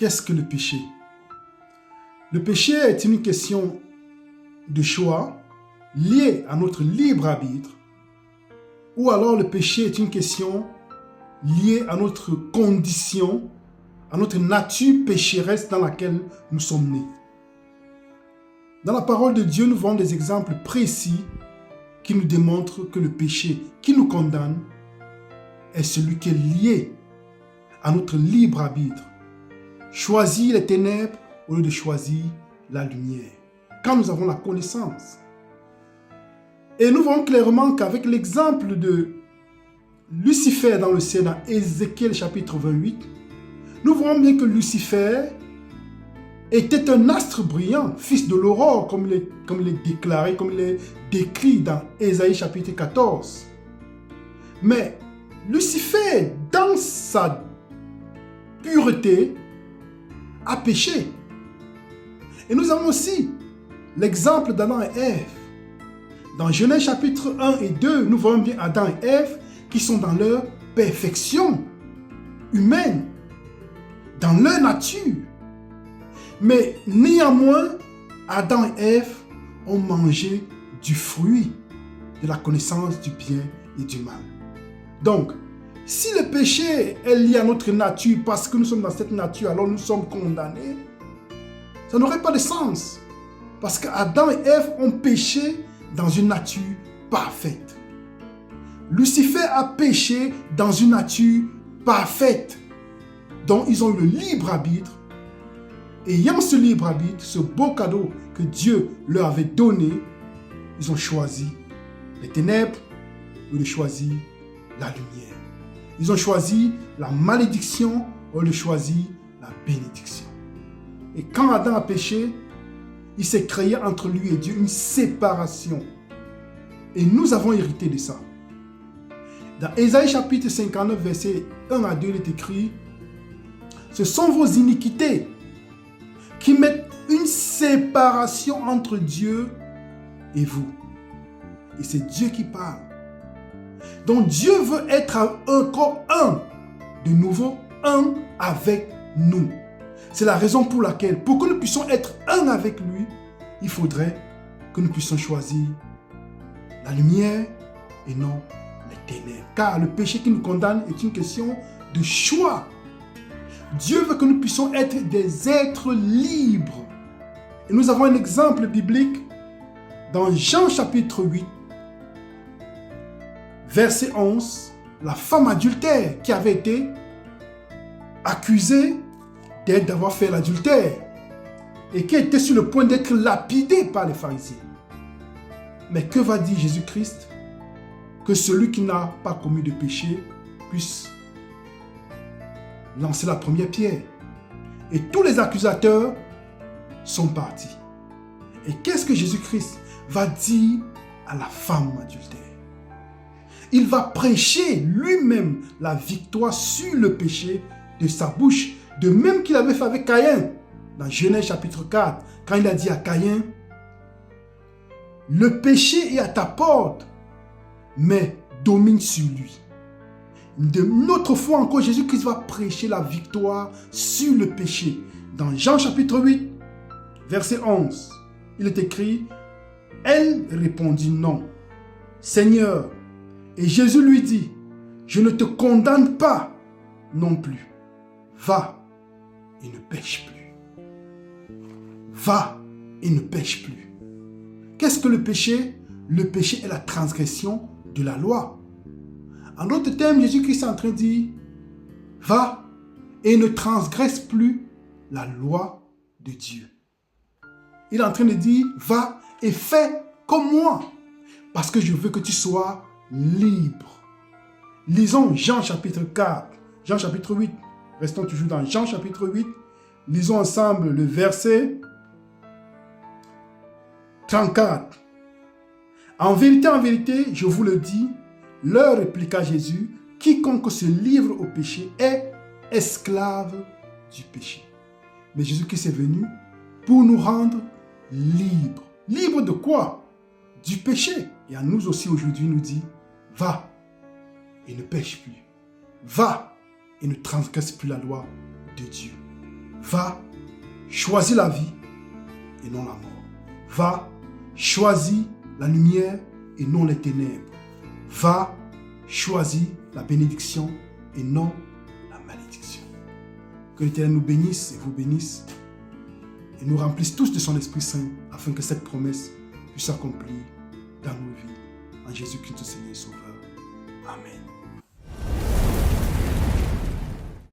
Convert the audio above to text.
Qu'est-ce que le péché? Le péché est une question de choix liée à notre libre arbitre, ou alors le péché est une question liée à notre condition, à notre nature pécheresse dans laquelle nous sommes nés. Dans la parole de Dieu, nous voyons des exemples précis qui nous démontrent que le péché qui nous condamne est celui qui est lié à notre libre arbitre. Choisir les ténèbres au lieu de choisir la lumière. Quand nous avons la connaissance. Et nous voyons clairement qu'avec l'exemple de Lucifer dans le ciel, dans Ézéchiel chapitre 28, nous voyons bien que Lucifer était un astre brillant, fils de l'aurore, comme il est déclaré, comme il est décrit dans Ésaïe chapitre 14. Mais Lucifer, dans sa pureté, a péché. Et nous avons aussi l'exemple d'Adam et Ève. Dans Genèse chapitre 1 et 2, nous voyons bien Adam et Ève qui sont dans leur perfection humaine, dans leur nature. Mais néanmoins, Adam et Ève ont mangé du fruit de la connaissance du bien et du mal. Donc, si le péché est lié à notre nature parce que nous sommes dans cette nature, alors nous sommes condamnés, ça n'aurait pas de sens. Parce qu'Adam et Ève ont péché dans une nature parfaite. Lucifer a péché dans une nature parfaite. Donc, ils ont eu le libre arbitre. Ayant ce libre arbitre, ce beau cadeau que Dieu leur avait donné, ils ont choisi les ténèbres ou de choisir la lumière. Ils ont choisi la malédiction ou de choisir la bénédiction. Et quand Adam a péché, il s'est créé entre lui et Dieu une séparation. Et nous avons hérité de ça. Dans Ésaïe chapitre 59, verset 1 à 2, il est écrit « Ce sont vos iniquités qui mettent une séparation entre Dieu et vous. » Et c'est Dieu qui parle. Donc Dieu veut être encore un, de nouveau un avec nous. C'est la raison pour laquelle, pour que nous puissions être un avec lui, il faudrait que nous puissions choisir la lumière et non les ténèbres. Car le péché qui nous condamne est une question de choix. Dieu veut que nous puissions être des êtres libres. Et nous avons un exemple biblique dans Jean chapitre 8, verset 11, la femme adultère qui avait été accusée d'avoir fait l'adultère et qui était sur le point d'être lapidée par les pharisiens. Mais que va dire Jésus-Christ? Que celui qui n'a pas commis de péché puisse lancer la première pierre. Et tous les accusateurs sont partis. Et qu'est-ce que Jésus-Christ va dire à la femme adultère? Il va prêcher lui-même la victoire sur le péché de sa bouche, de même qu'il avait fait avec Caïn, dans Genèse chapitre 4, quand il a dit à Caïn, « Le péché est à ta porte, mais domine sur lui. » Une autre fois encore, Jésus-Christ va prêcher la victoire sur le péché. Dans Jean chapitre 8, verset 11, il est écrit, « Elle répondit non, Seigneur. » Et Jésus lui dit, « Je ne te condamne pas non plus. Va et ne pêche plus. » Va et ne pêche plus. Qu'est-ce que le péché? Le péché est la transgression de la loi. En d'autres termes, Jésus-Christ est en train de dire, va et ne transgresse plus la loi de Dieu. Il est en train de dire, va et fais comme moi, parce que je veux que tu sois libre. Lisons Jean chapitre 4, Jean chapitre 8. Restons toujours dans Jean chapitre 8. Lisons ensemble le verset 34. En vérité, je vous le dis, leur répliqua Jésus, quiconque se livre au péché est esclave du péché. Mais Jésus-Christ est venu pour nous rendre libres. Libres de quoi? Du péché. Et à nous aussi aujourd'hui, il nous dit, va et ne pêche plus. Va et ne transgresse plus la loi de Dieu. Va, choisis la vie et non la mort. Va, choisis la lumière et non les ténèbres. Va, choisis la bénédiction et non la malédiction. Que l'Éternel nous bénisse et vous bénisse et nous remplisse tous de son Esprit Saint afin que cette promesse puisse s'accomplir dans nos vies. En Jésus-Christ, Seigneur et Sauveur. Amen.